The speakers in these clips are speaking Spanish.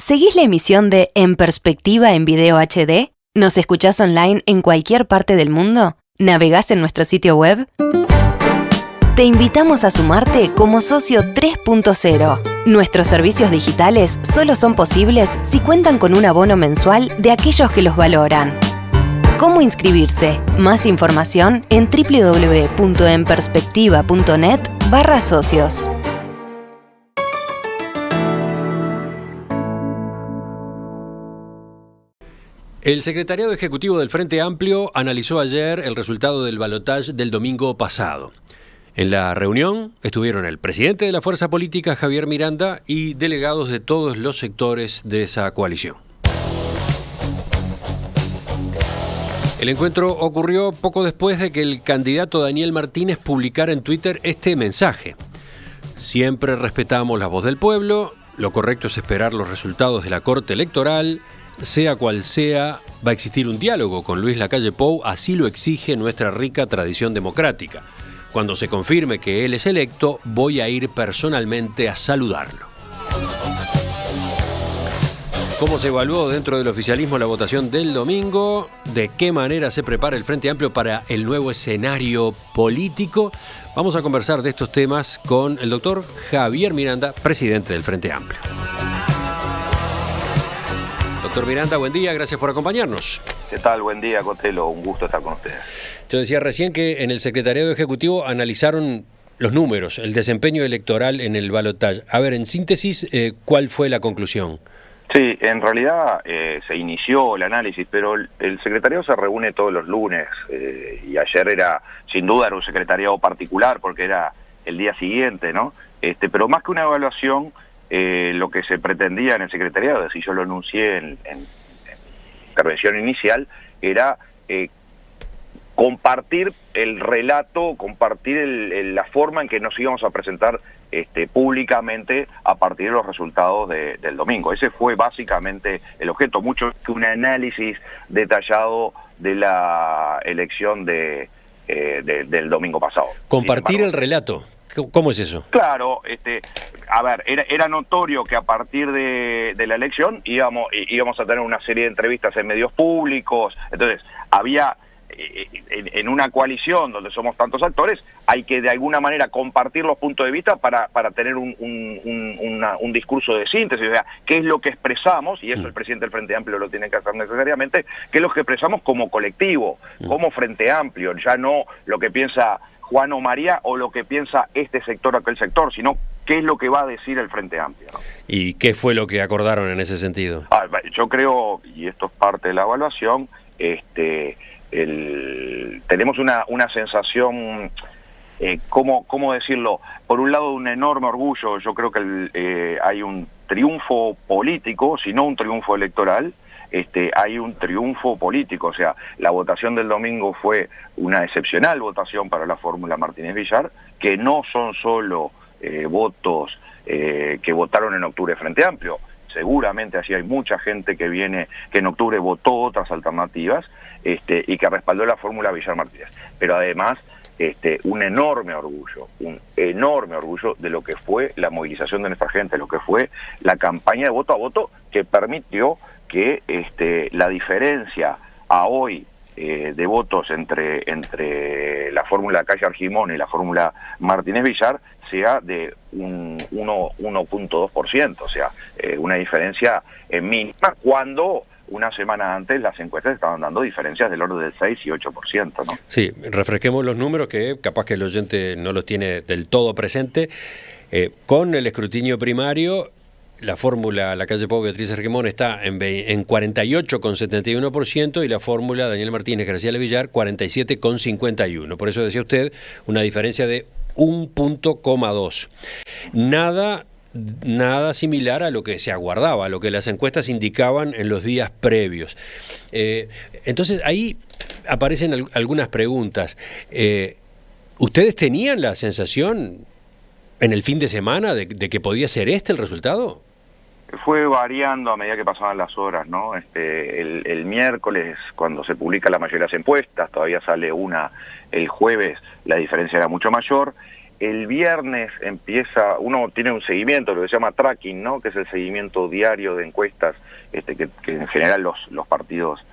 ¿Seguís la emisión de En Perspectiva en Video HD? ¿Nos escuchás online en cualquier parte del mundo? ¿Navegás en nuestro sitio web? Te invitamos a sumarte como socio 3.0. Nuestros servicios digitales solo son posibles si cuentan con un abono mensual de aquellos que los valoran. ¿Cómo inscribirse? Más información en www.enperspectiva.net/socios. El secretariado ejecutivo del Frente Amplio analizó ayer el resultado del balotaje del domingo pasado. En la reunión estuvieron el presidente de la fuerza política, Javier Miranda, y delegados de todos los sectores de esa coalición. El encuentro ocurrió poco después de que el candidato Daniel Martínez publicara en Twitter este mensaje: siempre respetamos la voz del pueblo, lo correcto es esperar los resultados de la Corte Electoral, sea cual sea, va a existir un diálogo con Luis Lacalle Pou, así lo exige nuestra rica tradición democrática. Cuando se confirme que él es electo, voy a ir personalmente a saludarlo. ¿Cómo se evaluó dentro del oficialismo la votación del domingo? ¿De qué manera se prepara el Frente Amplio para el nuevo escenario político? Vamos a conversar de estos temas con el doctor Javier Miranda, presidente del Frente Amplio. Doctor Miranda, buen día, gracias por acompañarnos. ¿Qué tal? Buen día, Cotelo, un gusto estar con ustedes. Yo decía recién que en el Secretariado Ejecutivo analizaron los números, el desempeño electoral en el balotaje. A ver, en síntesis, ¿cuál fue la conclusión? Sí, en realidad se inició el análisis, pero el secretariado se reúne todos los lunes y ayer era, sin duda, era un secretariado particular porque era el día siguiente, ¿no? Pero más que una evaluación, lo que se pretendía en el secretariado, así yo lo anuncié en intervención inicial, era compartir el relato, compartir la forma en que nos íbamos a presentar públicamente a partir de los resultados del domingo. Ese fue básicamente el objeto, mucho que un análisis detallado de la elección del domingo pasado. Compartir el relato. ¿Cómo es eso? Claro, a ver, era notorio que a partir de la elección íbamos a tener una serie de entrevistas en medios públicos. Entonces, había en una coalición donde somos tantos actores, hay que de alguna manera compartir los puntos de vista para tener un discurso de síntesis, o sea, qué es lo que expresamos, y eso el presidente del Frente Amplio lo tiene que hacer necesariamente, qué es lo que expresamos como colectivo, como Frente Amplio, ya no lo que piensa Juan o María o lo que piensa este sector o aquel sector, sino qué es lo que va a decir el Frente Amplio, ¿no? ¿Y qué fue lo que acordaron en ese sentido? Yo creo, y esto es parte de la evaluación, tenemos una sensación, ¿cómo decirlo? Por un lado, un enorme orgullo. Yo creo que hay un triunfo político, si no un triunfo electoral. Hay un triunfo político, o sea, la votación del domingo fue una excepcional votación para la fórmula Martínez-Villar, que no son solo votos que votaron en octubre Frente Amplio. Seguramente así hay mucha gente que en octubre votó otras alternativas y que respaldó la fórmula Villar Martínez. Pero además, un enorme orgullo de lo que fue la movilización de nuestra gente, lo que fue la campaña de voto a voto que permitió que la diferencia a hoy de votos entre la fórmula Calle Argimón y la fórmula Martínez-Villar sea de un 1.2%, o sea, una diferencia mínima, cuando una semana antes las encuestas estaban dando diferencias del orden del 6 y 8%, ¿no? Sí, refresquemos los números que capaz que el oyente no los tiene del todo presente. Con el escrutinio primario, la fórmula Lacalle Pou Beatriz Argimón está en 48,71% y la fórmula Daniel Martínez Graciela Villar 47,51%. Por eso decía usted, una diferencia de 1,2. Nada similar a lo que se aguardaba, a lo que las encuestas indicaban en los días previos. Entonces ahí aparecen algunas preguntas. ¿Ustedes tenían la sensación en el fin de semana de que podía ser el resultado? Fue variando a medida que pasaban las horas, ¿no? El miércoles, cuando se publica la mayoría de las encuestas, todavía sale una el jueves, la diferencia era mucho mayor. el viernes uno tiene un seguimiento, lo que se llama tracking, ¿no? Que es el seguimiento diario de encuestas que en general los partidos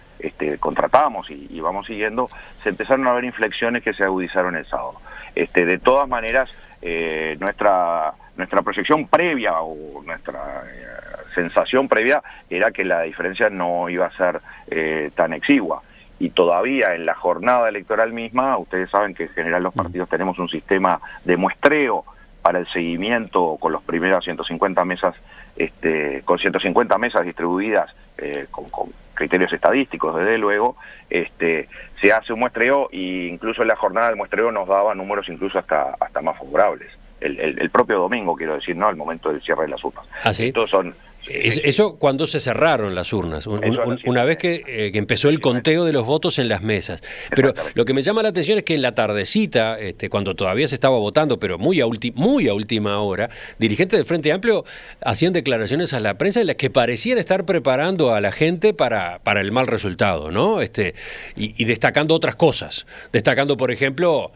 contratamos y vamos siguiendo. Se empezaron a ver inflexiones que se agudizaron el sábado. De todas maneras, nuestra proyección previa o nuestra sensación previa era que la diferencia no iba a ser tan exigua. Y todavía en la jornada electoral misma, ustedes saben que en general los partidos tenemos un sistema de muestreo para el seguimiento con las primeras 150 mesas, con 150 mesas distribuidas con criterios estadísticos, desde luego, se hace un muestreo e incluso en la jornada del muestreo nos daba números incluso hasta más favorables. El propio domingo, quiero decir, ¿no? Al momento del cierre de las urnas. ¿Ah, sí? Estos son... Eso cuando se cerraron las urnas, una vez que empezó el conteo de los votos en las mesas. Pero lo que me llama la atención es que en la tardecita, cuando todavía se estaba votando, pero muy a última hora, dirigentes del Frente Amplio hacían declaraciones a la prensa en las que parecían estar preparando a la gente para el mal resultado, ¿no? Y destacando otras cosas. Destacando, por ejemplo,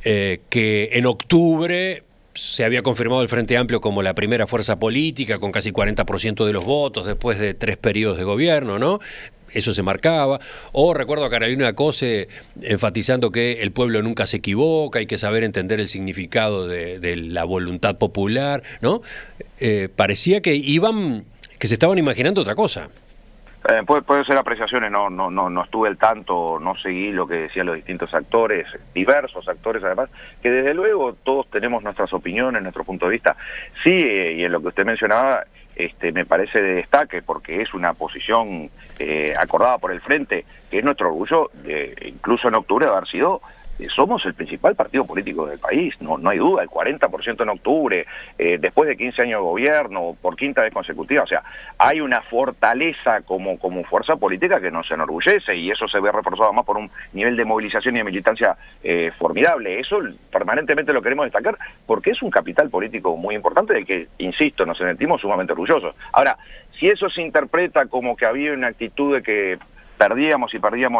que en octubre se había confirmado el Frente Amplio como la primera fuerza política, con casi 40% de los votos después de 3 periodos de gobierno, ¿no? Eso se marcaba. O recuerdo a Carolina Cose enfatizando que el pueblo nunca se equivoca, hay que saber entender el significado de la voluntad popular, ¿no? Parecía que se estaban imaginando otra cosa. Puede ser apreciaciones, no estuve al tanto, no seguí lo que decían los distintos actores, diversos actores además, que desde luego todos tenemos nuestras opiniones, nuestro punto de vista. Sí, y en lo que usted mencionaba, me parece de destaque, porque es una posición acordada por el Frente, que es nuestro orgullo, incluso en octubre de haber sido... Somos el principal partido político del país, no hay duda, el 40% en octubre, después de 15 años de gobierno, por 5ª vez consecutiva. O sea, hay una fortaleza como fuerza política que nos enorgullece, y eso se ve reforzado más por un nivel de movilización y de militancia formidable. Eso permanentemente lo queremos destacar, porque es un capital político muy importante del que, insisto, nos sentimos sumamente orgullosos. Ahora, si eso se interpreta como que había una actitud de que perdíamos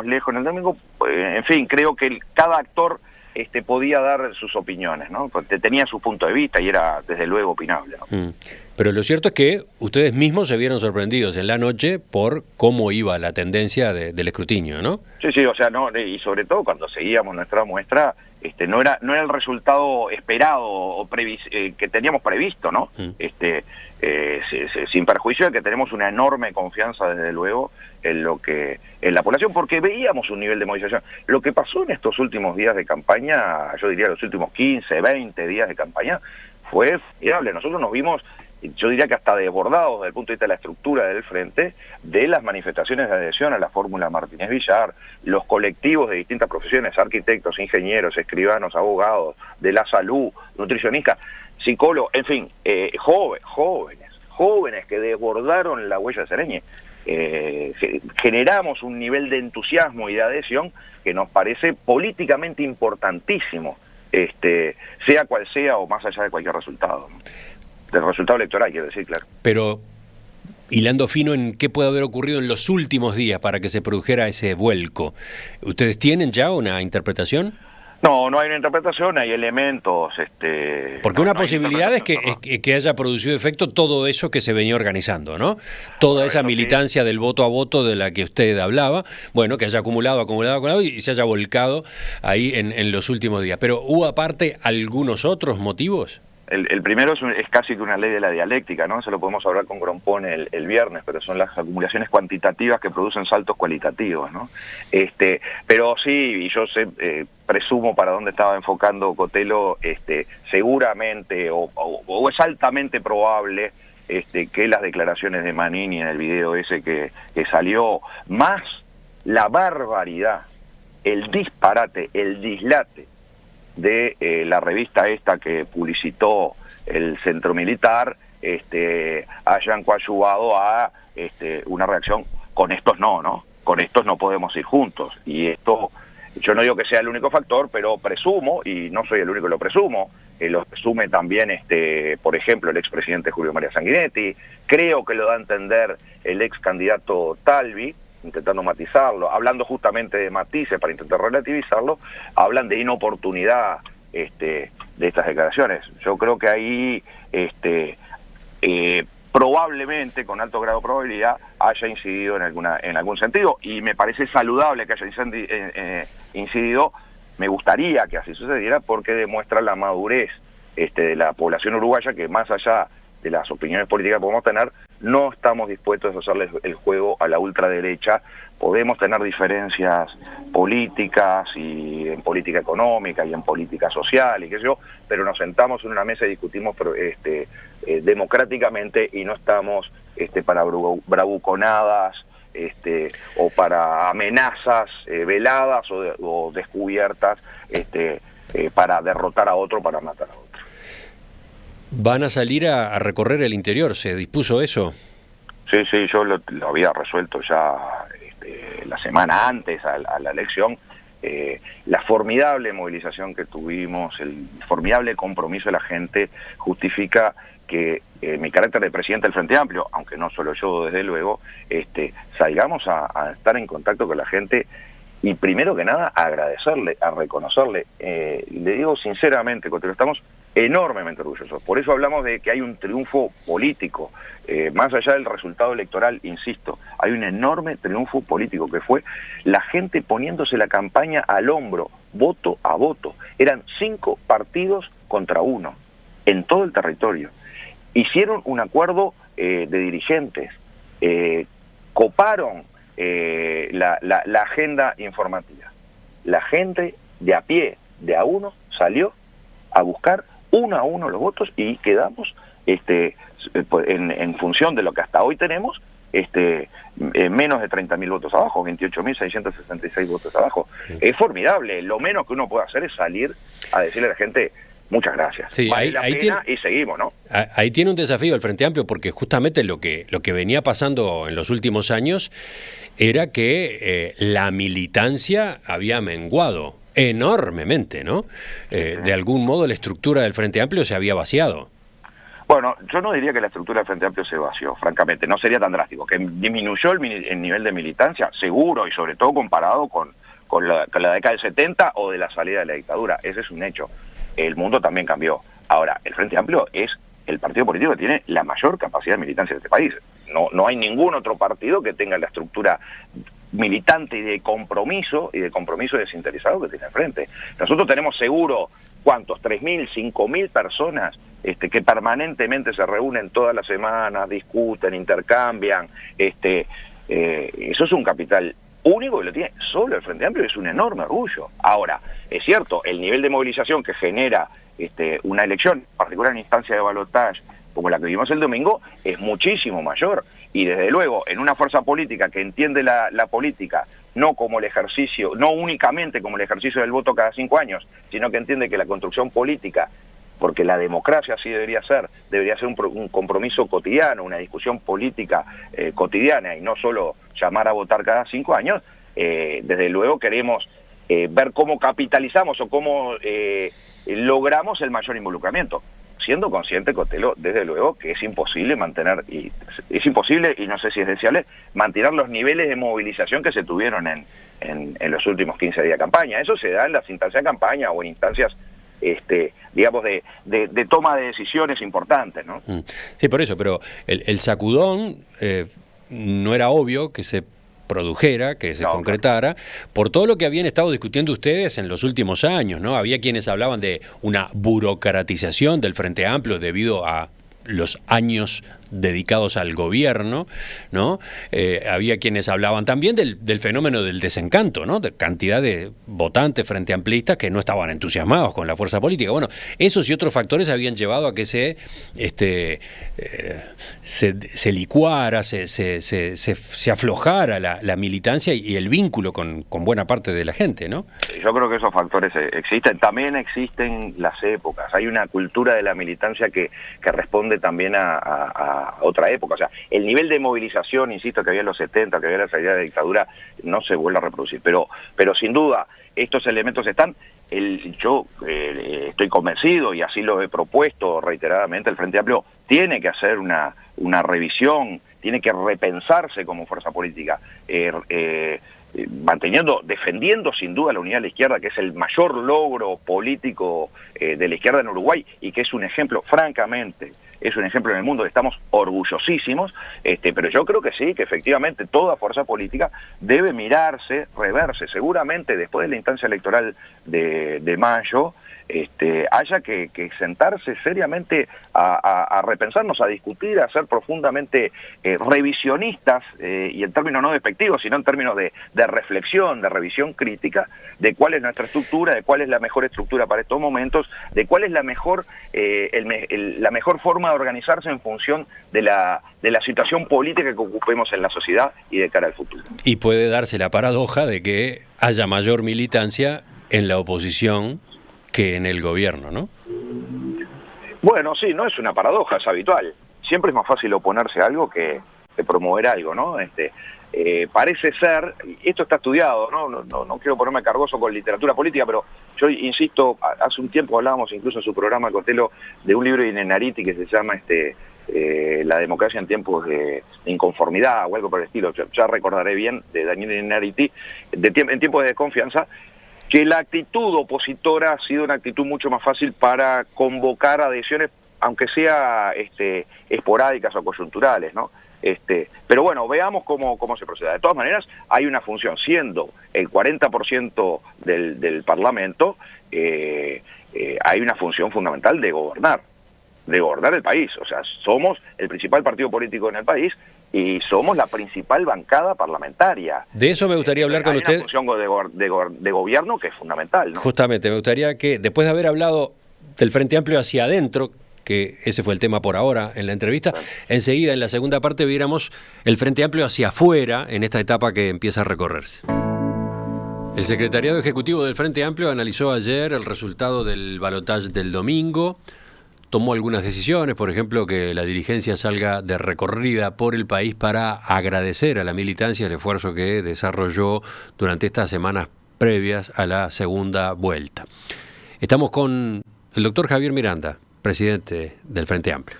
lejos en el domingo, en fin, creo que cada actor podía dar sus opiniones, ¿no? Porque tenía su punto de vista y era desde luego opinable, ¿no? Pero lo cierto es que ustedes mismos se vieron sorprendidos en la noche por cómo iba la tendencia del escrutinio, ¿no? Sí, o sea, y sobre todo cuando seguíamos nuestra muestra, no era el resultado esperado o que teníamos previsto, ¿no? Sin perjuicio de que tenemos una enorme confianza, desde luego, en la población, porque veíamos un nivel de movilización. Lo que pasó en estos últimos días de campaña, yo diría los últimos 15, 20 días de campaña, fue fiable. Nosotros nos vimos, yo diría que hasta desbordados desde el punto de vista de la estructura del Frente, de las manifestaciones de adhesión a la fórmula Martínez Villar, los colectivos de distintas profesiones, arquitectos, ingenieros, escribanos, abogados, de la salud, nutricionistas, psicólogos, en fin, jóvenes que desbordaron la huella de Sereñe. Generamos un nivel de entusiasmo y de adhesión que nos parece políticamente importantísimo, sea cual sea o más allá de cualquier resultado, ¿no? Del resultado electoral, quiero decir, claro. Pero, hilando fino en qué puede haber ocurrido en los últimos días para que se produjera ese vuelco, ¿ustedes tienen ya una interpretación? No hay una interpretación, hay elementos... Porque una posibilidad es que haya producido efecto todo eso que se venía organizando, ¿no? Toda esa militancia del voto a voto de la que usted hablaba, bueno, que haya acumulado y se haya volcado ahí en los últimos días. Pero ¿hubo aparte algunos otros motivos? El primero es casi que una ley de la dialéctica, ¿no? Eso lo podemos hablar con Grompón el viernes, pero son las acumulaciones cuantitativas que producen saltos cualitativos, ¿no? Pero sí, y yo sé, presumo para dónde estaba enfocando Cotelo, seguramente o es altamente probable que las declaraciones de Manini en el video ese que salió, más la barbaridad, el disparate, el dislate de la revista esta que publicitó el centro militar, hayan coadyuvado a una reacción. Con estos no, con estos no podemos ir juntos, y esto, yo no digo que sea el único factor, pero presumo, y no soy el único que lo presumo, lo presume también, por ejemplo, el expresidente Julio María Sanguinetti, creo que lo da a entender el ex candidato Talvi, intentando matizarlo, hablando justamente de matices para intentar relativizarlo, hablan de inoportunidad estas declaraciones. Yo creo que ahí probablemente, con alto grado de probabilidad, haya incidido en algún sentido, y me parece saludable que haya incidido. Me gustaría que así sucediera, porque demuestra la madurez de la población uruguaya, que más allá de las opiniones políticas que podemos tener, no estamos dispuestos a hacerle el juego a la ultraderecha. Podemos tener diferencias políticas y en política económica y en política social y qué sé yo, pero nos sentamos en una mesa y discutimos democráticamente, y no estamos para bravuconadas o para amenazas veladas o descubiertas para derrotar a otro, para matar a otro. ¿Van a salir a recorrer el interior? ¿Se dispuso eso? Sí, yo lo había resuelto ya la semana antes a la elección. La formidable movilización que tuvimos, el formidable compromiso de la gente, justifica que mi carácter de presidente del Frente Amplio, aunque no solo yo, desde luego, salgamos a estar en contacto con la gente, y primero que nada a agradecerle, a reconocerle. Le digo sinceramente, Cotelo, estamos enormemente orgullosos. Por eso hablamos de que hay un triunfo político, más allá del resultado electoral, insisto, hay un enorme triunfo político, que fue la gente poniéndose la campaña al hombro, voto a voto. Eran 5 partidos contra 1 en todo el territorio. Hicieron un acuerdo de dirigentes, coparon la agenda informativa. La gente de a pie, de a uno, salió a buscar uno a uno los votos, y quedamos en función de lo que hasta hoy tenemos, menos de 30.000 votos abajo, 28.666 votos abajo. Sí. Es formidable. Lo menos que uno puede hacer es salir a decirle a la gente: muchas gracias. Sí, vale la pena, y seguimos, ¿no? Ahí tiene un desafío el Frente Amplio, porque justamente lo que venía pasando en los últimos años era que la militancia había menguado enormemente, ¿no? De algún modo la estructura del Frente Amplio se había vaciado. Bueno, yo no diría que la estructura del Frente Amplio se vació, francamente, no sería tan drástico. Que disminuyó el nivel de militancia, seguro, y sobre todo comparado con la década del 70 o de la salida de la dictadura. Ese es un hecho. El mundo también cambió. Ahora, el Frente Amplio es el partido político que tiene la mayor capacidad de militancia de este país. No hay ningún otro partido que tenga la estructura militante y de compromiso desinteresado que tiene el Frente. Nosotros tenemos seguro, ¿cuántos? 3.000, 5.000 personas que permanentemente se reúnen todas las semanas, discuten, intercambian. Eso es un capital único que lo tiene solo el Frente Amplio, y es un enorme orgullo. Ahora, es cierto, el nivel de movilización que genera una elección, en particular en instancia de balotaje como la que vimos el domingo, es muchísimo mayor. Y desde luego, en una fuerza política que entiende la política no como el ejercicio, no únicamente como el ejercicio del voto cada 5 años, sino que entiende que la construcción política, porque la democracia así debería ser un compromiso cotidiano, una discusión política cotidiana, y no solo llamar a votar cada 5 años, desde luego queremos ver cómo capitalizamos o cómo logramos el mayor involucramiento, siendo consciente, Cotelo, desde luego, que es imposible mantener, y no sé si es deseable, mantener los niveles de movilización que se tuvieron en los últimos 15 días de campaña. Eso se da en las instancias de campaña o en instancias digamos, de toma de decisiones importantes, ¿no? Sí, por eso, pero el sacudón no era obvio que se produjera, que se concretara, por todo lo que habían estado discutiendo ustedes en los últimos años, ¿no? Había quienes hablaban de una burocratización del Frente Amplio debido a los años dedicados al gobierno, ¿no? Había quienes hablaban también del fenómeno del desencanto, ¿no? De cantidad de votantes frente amplistas que no estaban entusiasmados con la fuerza política. Bueno, esos y otros factores habían llevado a que se licuara, se aflojara la militancia y el vínculo con buena parte de la gente, ¿no? Yo creo que esos factores existen. También existen las épocas. Hay una cultura de la militancia que responde también a otra época. O sea, el nivel de movilización, insisto, que había en los 70, que había en la salida de la dictadura, no se vuelve a reproducir. Pero sin duda, estos elementos están. Yo estoy convencido, y así lo he propuesto reiteradamente, el Frente Amplio tiene que hacer una revisión, tiene que repensarse como fuerza política. defendiendo sin duda la unidad de la izquierda, que es el mayor logro político de la izquierda en Uruguay y que es un ejemplo, francamente, es un ejemplo en el mundo, estamos orgullosísimos, pero yo creo que sí, que efectivamente toda fuerza política debe reverse, seguramente después de la instancia electoral de mayo, haya que sentarse seriamente a repensarnos, a discutir, a ser profundamente revisionistas, y en términos no despectivos, sino en términos de reflexión, de revisión crítica, de cuál es nuestra estructura, de cuál es la mejor estructura para estos momentos, de cuál es la mejor forma de organizarse en función de la situación política que ocupemos en la sociedad y de cara al futuro. Y puede darse la paradoja de que haya mayor militancia en la oposición que en el gobierno, ¿no? Bueno, sí, no es una paradoja, es habitual. Siempre es más fácil oponerse a algo que promover algo, ¿no? Parece ser, esto está estudiado, no quiero ponerme cargoso con literatura política, pero yo insisto, hace un tiempo hablábamos incluso en su programa, Cotelo, de un libro de Inenariti que se llama La democracia en tiempos de inconformidad o algo por el estilo, ya recordaré bien, de Daniel Inenariti, en tiempos de desconfianza, que la actitud opositora ha sido una actitud mucho más fácil para convocar adhesiones, aunque sea esporádicas o coyunturales, ¿no? Pero bueno, veamos cómo se proceda. De todas maneras, hay una función, siendo el 40% del Parlamento, hay una función fundamental de gobernar el país. O sea, somos el principal partido político en el país y somos la principal bancada parlamentaria. De eso me gustaría hablar con usted. Hay una función de gobierno que es fundamental, ¿no? Justamente, me gustaría que, después de haber hablado del Frente Amplio hacia adentro, que ese fue el tema por ahora en la entrevista, enseguida en la segunda parte viéramos el Frente Amplio hacia afuera en esta etapa que empieza a recorrerse. El Secretariado Ejecutivo del Frente Amplio analizó ayer el resultado del balotaje del domingo, tomó algunas decisiones, por ejemplo, que la dirigencia salga de recorrida por el país para agradecer a la militancia el esfuerzo que desarrolló durante estas semanas previas a la segunda vuelta. Estamos con el doctor Javier Miranda, presidente del Frente Amplio.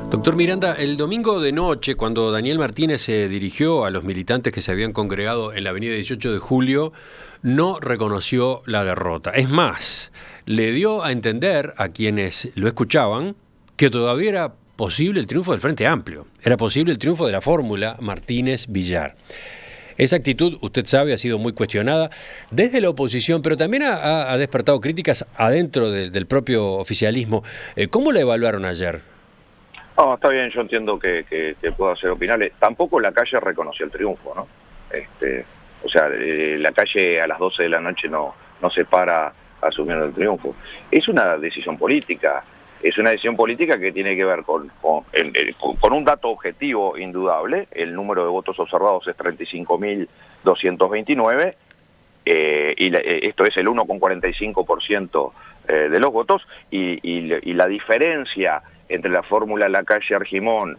Doctor Miranda, el domingo de noche, cuando Daniel Martínez se dirigió a los militantes que se habían congregado en la avenida 18 de Julio, no reconoció la derrota. Es más, le dio a entender a quienes lo escuchaban que todavía era posible el triunfo del Frente Amplio, era posible el triunfo de la fórmula Martínez-Villar. Esa actitud, usted sabe, ha sido muy cuestionada desde la oposición, pero también ha despertado críticas adentro del propio oficialismo. ¿Cómo la evaluaron ayer? Está bien, yo entiendo que puedo hacer opinales. Tampoco la calle reconoció el triunfo, ¿no? O sea, la calle a las 12 de la noche no se para asumiendo el triunfo. Es una decisión política. Es una decisión política que tiene que ver con un dato objetivo indudable. El número de votos observados es 35.229, esto es el 1,45% de los votos, y la diferencia entre la fórmula Lacalle Argimón,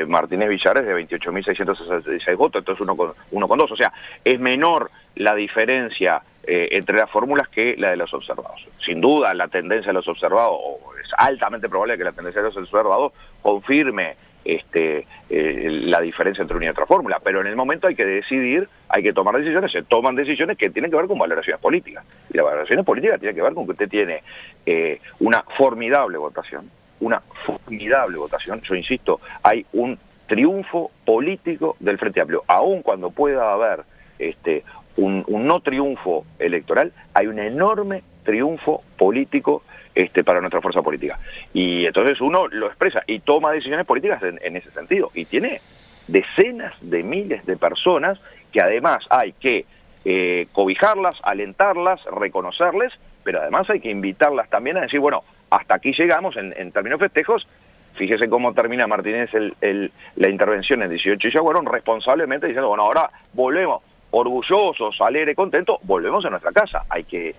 Martínez Villar es de 28.666 votos, entonces 1,2. O sea, es menor la diferencia entre las fórmulas que la de los observados. Sin duda, la tendencia de los observados, es altamente probable que la tendencia de los observados confirme la diferencia entre una y otra fórmula, pero en el momento hay que decidir, hay que tomar decisiones, se toman decisiones que tienen que ver con valoraciones políticas. Y las valoraciones políticas tienen que ver con que usted tiene una formidable votación, yo insisto, hay un triunfo político del Frente Amplio, aun cuando pueda haber un no triunfo electoral, hay un enorme triunfo político para nuestra fuerza política. Y entonces uno lo expresa y toma decisiones políticas en ese sentido. Y tiene decenas de miles de personas que además hay que cobijarlas, alentarlas, reconocerles, pero además hay que invitarlas también a decir, bueno, hasta aquí llegamos en términos festejos. Fíjese cómo termina Martínez la intervención en 18 y Yaguarón, responsablemente diciendo, bueno, ahora volvemos, orgullosos, alegres, contentos, volvemos a nuestra casa. Hay que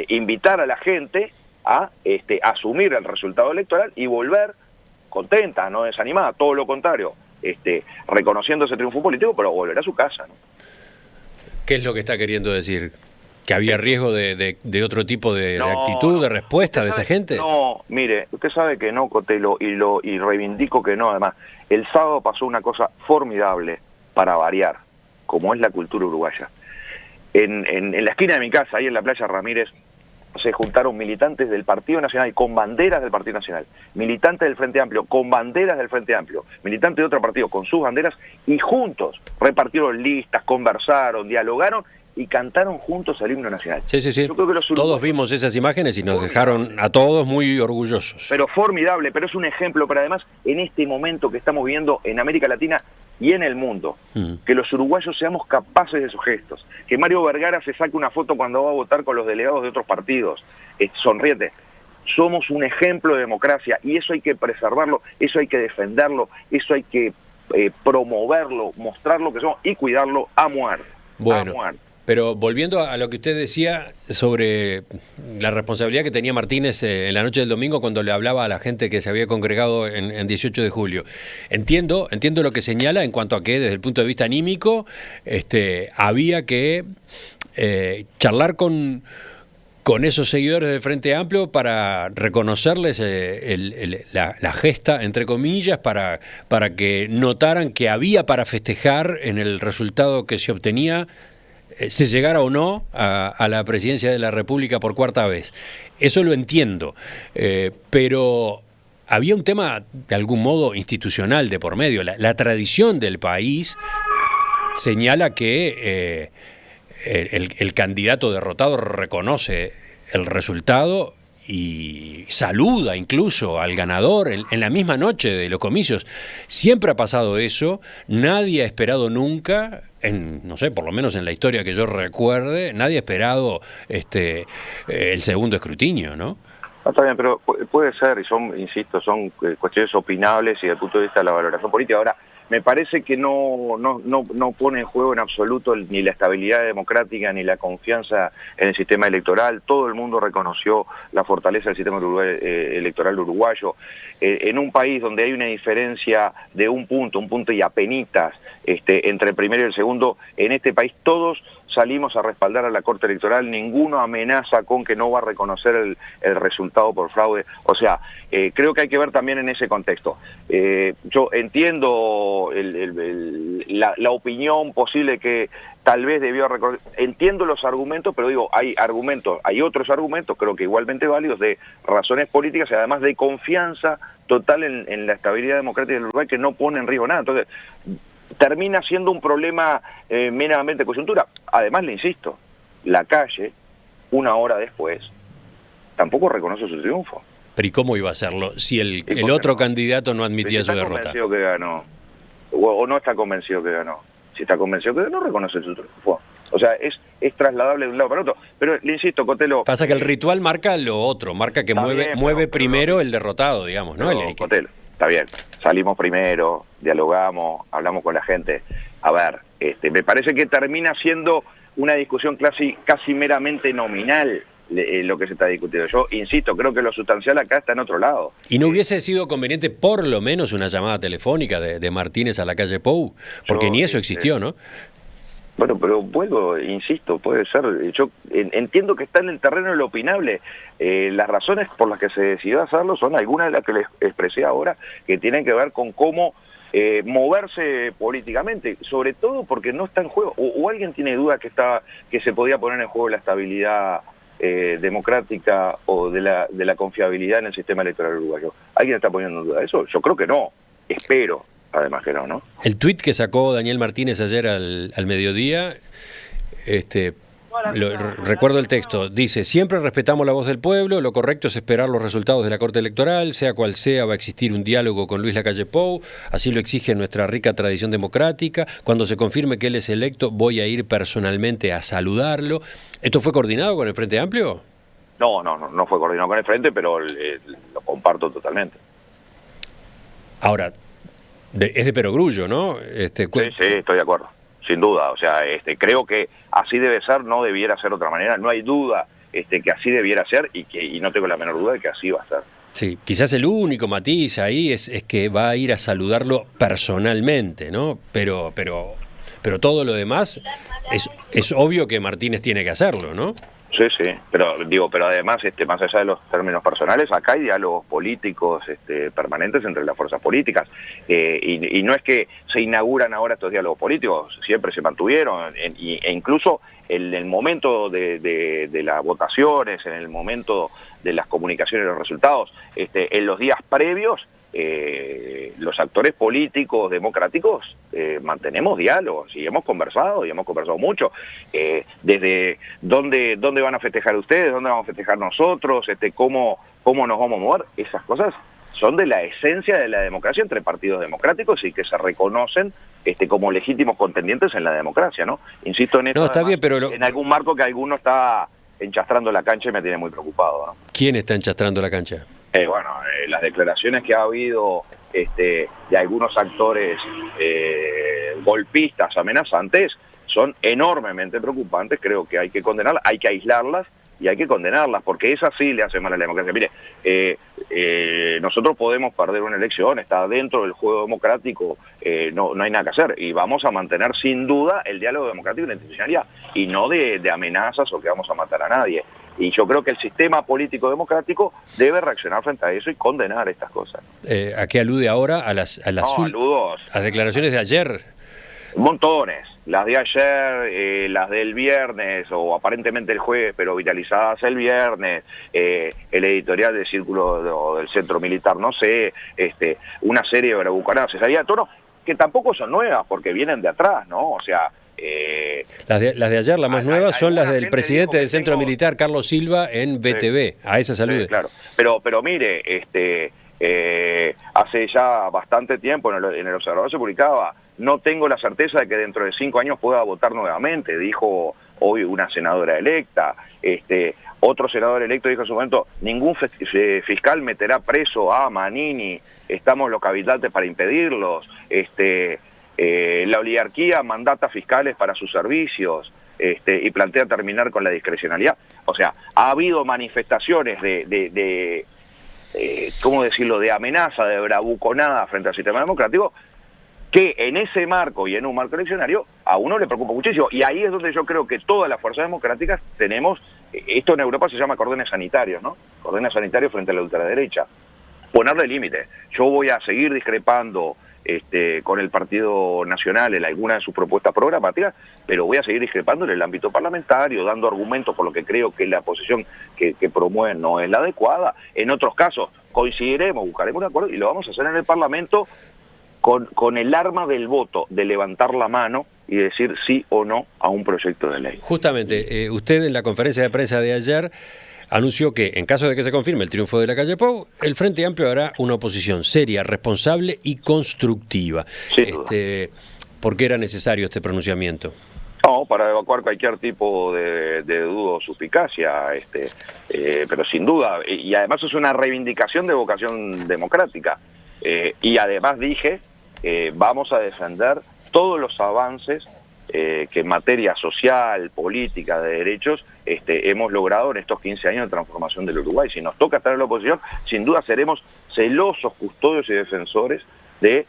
invitar a la gente a asumir el resultado electoral y volver contenta, no desanimada, todo lo contrario, reconociendo ese triunfo político, pero volver a su casa, ¿no? ¿Qué es lo que está queriendo decir? ¿Que había riesgo de otro tipo de actitud, de respuesta de esa gente? No, mire, usted sabe que no, Cotelo, y reivindico que no. Además, el sábado pasó una cosa formidable para variar, como es la cultura uruguaya. En la esquina de mi casa, ahí en la playa Ramírez, se juntaron militantes del Partido Nacional con banderas del Partido Nacional, militantes del Frente Amplio con banderas del Frente Amplio, militantes de otro partido con sus banderas, y juntos repartieron listas, conversaron, dialogaron y cantaron juntos el himno nacional. Sí. Yo creo que los todos vimos esas imágenes y nos dejaron a todos muy orgullosos. Pero formidable, pero es un ejemplo, pero además en este momento que estamos viviendo en América Latina y en el mundo, que los uruguayos seamos capaces de esos gestos, que Mario Vergara se saque una foto cuando va a votar con los delegados de otros partidos, sonríete. Somos un ejemplo de democracia y eso hay que preservarlo, eso hay que defenderlo, eso hay que promoverlo, mostrar lo que somos y cuidarlo a muerte. Bueno, a muerte. Pero volviendo a lo que usted decía sobre la responsabilidad que tenía Martínez en la noche del domingo cuando le hablaba a la gente que se había congregado en 18 de julio. Entiendo lo que señala en cuanto a que desde el punto de vista anímico había que charlar con esos seguidores del Frente Amplio para reconocerles la gesta, entre comillas, para que notaran que había para festejar en el resultado que se obtenía, se llegara o no a la presidencia de la República por cuarta vez. Eso lo entiendo, pero había un tema de algún modo institucional de por medio. La tradición del país señala que el candidato derrotado reconoce el resultado y saluda incluso al ganador en la misma noche de los comicios. Siempre ha pasado eso, nadie ha esperado nunca, no sé, por lo menos en la historia que yo recuerde, nadie ha esperado el segundo escrutinio, ¿no? No, está bien, pero puede ser, y insisto, son cuestiones opinables y desde el punto de vista de la valoración política. Ahora, me parece que no pone en juego en absoluto ni la estabilidad democrática ni la confianza en el sistema electoral. Todo el mundo reconoció la fortaleza del sistema electoral uruguayo. En un país donde hay una diferencia de un punto y apenitas entre el primero y el segundo, en este país todos salimos a respaldar a la Corte Electoral, ninguno amenaza con que no va a reconocer el resultado por fraude. O sea, creo que hay que ver también en ese contexto. Yo entiendo la opinión posible que tal vez debió reconocer, entiendo los argumentos, pero digo, hay otros argumentos, creo que igualmente válidos, de razones políticas y además de confianza total en la estabilidad democrática del Uruguay, que no pone en riesgo nada. Entonces, termina siendo un problema meramente coyuntura. Además, le insisto, la calle, una hora después, tampoco reconoce su triunfo. Pero ¿y cómo iba a hacerlo si el otro candidato no admitía su derrota? Está convencido que ganó, o no está convencido que ganó. Si está convencido que ganó, reconoce su triunfo. O sea, es trasladable de un lado para otro. Pero le insisto, Cotelo... Pasa que el ritual marca lo otro, marca que mueve primero el derrotado, digamos, ¿no? Cotelo, está bien. Salimos primero, dialogamos, hablamos con la gente. A ver, me parece que termina siendo una discusión casi meramente nominal lo que se está discutiendo. Yo insisto, creo que lo sustancial acá está en otro lado. ¿Y no hubiese sido conveniente por lo menos una llamada telefónica de Martínez a la calle Pou? Porque ni eso existió, ¿no? Bueno, pero vuelvo, insisto, puede ser. Yo entiendo que está en el terreno de lo opinable. Las razones por las que se decidió hacerlo son algunas de las que les expresé ahora, que tienen que ver con cómo moverse políticamente, sobre todo porque no está en juego, o alguien tiene duda que se podía poner en juego la estabilidad democrática o de la confiabilidad en el sistema electoral uruguayo. ¿Alguien está poniendo en duda eso? Yo creo que no, espero además que no. El tuit que sacó Daniel Martínez ayer al mediodía, recuerdo el texto, dice: siempre respetamos la voz del pueblo, lo correcto es esperar los resultados de la Corte Electoral, sea cual sea, va a existir un diálogo con Luis Lacalle Pou, así lo exige nuestra rica tradición democrática, cuando se confirme que él es electo voy a ir personalmente a saludarlo. ¿Esto fue coordinado con el Frente Amplio? No fue coordinado con el Frente, pero lo comparto totalmente. Ahora, es de perogrullo, ¿no? Sí, estoy de acuerdo, sin duda. O sea, creo que así debe ser, no debiera ser de otra manera. No hay duda que así debiera ser y no tengo la menor duda de que así va a ser. Sí, quizás el único matiz ahí es que va a ir a saludarlo personalmente, ¿no? Pero todo lo demás es obvio que Martínez tiene que hacerlo, ¿no? Sí, sí, pero además, más allá de los términos personales, acá hay diálogos políticos permanentes entre las fuerzas políticas, y no es que se inauguran ahora estos diálogos políticos, siempre se mantuvieron, e incluso en el momento de las votaciones, en el momento de las comunicaciones de los resultados, en los días previos, los actores políticos democráticos mantenemos diálogos y hemos conversado mucho, desde dónde van a festejar ustedes, dónde vamos a festejar nosotros, cómo nos vamos a mover. Esas cosas son de la esencia de la democracia entre partidos democráticos y que se reconocen como legítimos contendientes en la democracia, ¿no? Insisto en esto, No, está además, bien, pero en algún marco que alguno está enchastrando la cancha y me tiene muy preocupado, ¿no? ¿Quién está enchastrando la cancha? Las declaraciones que ha habido de algunos actores golpistas, amenazantes, son enormemente preocupantes. Creo que hay que condenarlas, hay que aislarlas y hay que condenarlas, porque esa sí le hace mal a la democracia. Mire, nosotros podemos perder una elección, está dentro del juego democrático, no hay nada que hacer, y vamos a mantener sin duda el diálogo democrático y la institucionalidad, y no de amenazas o que vamos a matar a nadie. Y yo creo que el sistema político democrático debe reaccionar frente a eso y condenar estas cosas. ¿A qué alude ahora? ¿A las declaraciones de ayer? Montones. Las de ayer, las del viernes, o aparentemente el jueves, pero viralizadas el viernes, el editorial del Círculo del Centro Militar, no sé, una serie de bravuconadas, se salía de tono, que tampoco son nuevas, porque vienen de atrás, ¿no? O sea... las de ayer, las más nuevas, son las del presidente del Centro Militar, Carlos Silva, en BTV. A esa salude. Claro. Pero mire, hace ya bastante tiempo en el Observador se publicaba: no tengo la certeza de que dentro de 5 años pueda votar nuevamente, dijo hoy una senadora electa. Otro senador electo dijo en su momento: ningún fiscal meterá preso a Manini, estamos los habitantes para impedirlos. La oligarquía mandata fiscales para sus servicios, y plantea terminar con la discrecionalidad. O sea, ha habido manifestaciones ¿cómo decirlo?, de amenaza, de bravuconada frente al sistema democrático, que en ese marco y en un marco eleccionario a uno le preocupa muchísimo. Y ahí es donde yo creo que todas las fuerzas democráticas tenemos, esto en Europa se llama cordones sanitarios, ¿no? Cordones sanitarios frente a la ultraderecha. Ponerle límite. Yo voy a seguir discrepando con el Partido Nacional en alguna de sus propuestas programáticas, pero voy a seguir discrepando en el ámbito parlamentario, dando argumentos por lo que creo que la posición que promueven no es la adecuada. En otros casos coincidiremos, buscaremos un acuerdo y lo vamos a hacer en el Parlamento con el arma del voto, de levantar la mano y decir sí o no a un proyecto de ley. Justamente, usted en la conferencia de prensa de ayer anunció que, en caso de que se confirme el triunfo de Lacalle Pou, el Frente Amplio hará una oposición seria, responsable y constructiva. ¿Por qué era necesario este pronunciamiento? No, para evacuar cualquier tipo de duda o suspicacia, pero sin duda, y además es una reivindicación de vocación democrática. Y además dije, vamos a defender todos los avances que en materia social, política, de derechos, hemos logrado en estos 15 años de transformación del Uruguay. Si nos toca estar en la oposición, sin duda seremos celosos custodios y defensores de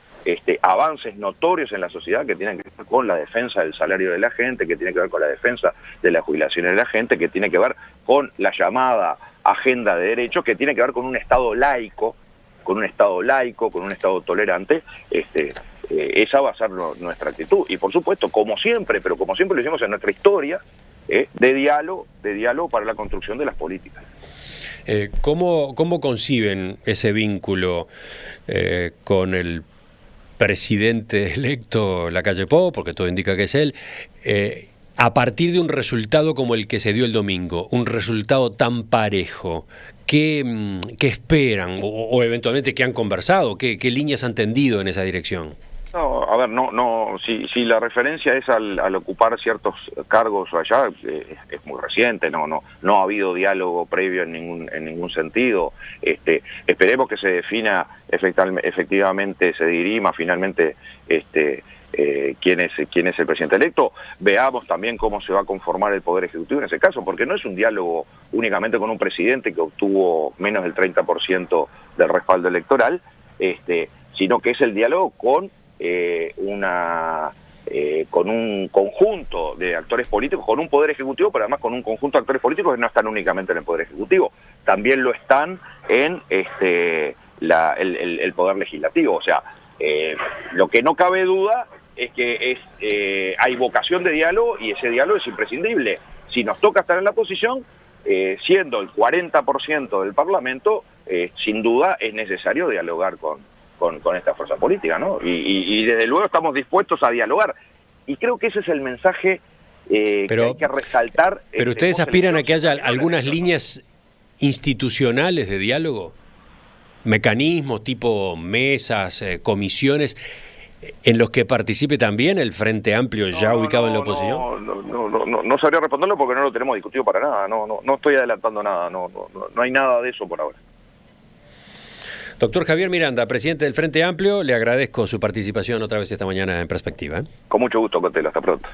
avances notorios en la sociedad que tienen que ver con la defensa del salario de la gente, que tiene que ver con la defensa de las jubilaciones de la gente, que tiene que ver con la llamada agenda de derechos, que tiene que ver con un Estado laico, con un Estado tolerante. Esa va a ser nuestra actitud. Y por supuesto, como siempre lo hicimos en nuestra historia, de diálogo para la construcción de las políticas. ¿Cómo conciben ese vínculo con el presidente electo Lacalle Pou, porque todo indica que es él, a partir de un resultado como el que se dio el domingo, un resultado tan parejo? ¿Qué esperan? O eventualmente, ¿qué han conversado? ¿Qué líneas han tendido en esa dirección? No, a ver, si la referencia es al ocupar ciertos cargos allá, es muy reciente, no ha habido diálogo previo en ningún sentido. Esperemos que se defina efectivamente, se dirima finalmente quién es el presidente electo. Veamos también cómo se va a conformar el Poder Ejecutivo en ese caso, porque no es un diálogo únicamente con un presidente que obtuvo menos del 30% del respaldo electoral, sino que es el diálogo con con un conjunto de actores políticos, con un poder ejecutivo, pero además con un conjunto de actores políticos que no están únicamente en el poder ejecutivo, también lo están en el poder legislativo. O sea, lo que no cabe duda es que hay vocación de diálogo y ese diálogo es imprescindible. Si nos toca estar en la oposición, siendo el 40% del Parlamento, sin duda es necesario dialogar con esta fuerza política, ¿no? Y desde luego estamos dispuestos a dialogar. Y creo que ese es el mensaje que hay que resaltar. Pero ustedes aspiran a que haya algunas líneas institucionales de diálogo, mecanismos tipo mesas, comisiones, en los que participe también el Frente Amplio ya ubicado en la oposición. No sabría responderlo porque no lo tenemos discutido para nada. No estoy adelantando nada. No hay nada de eso por ahora. Doctor Javier Miranda, presidente del Frente Amplio, le agradezco su participación otra vez esta mañana en Perspectiva. Con mucho gusto, Cotelo. Hasta pronto.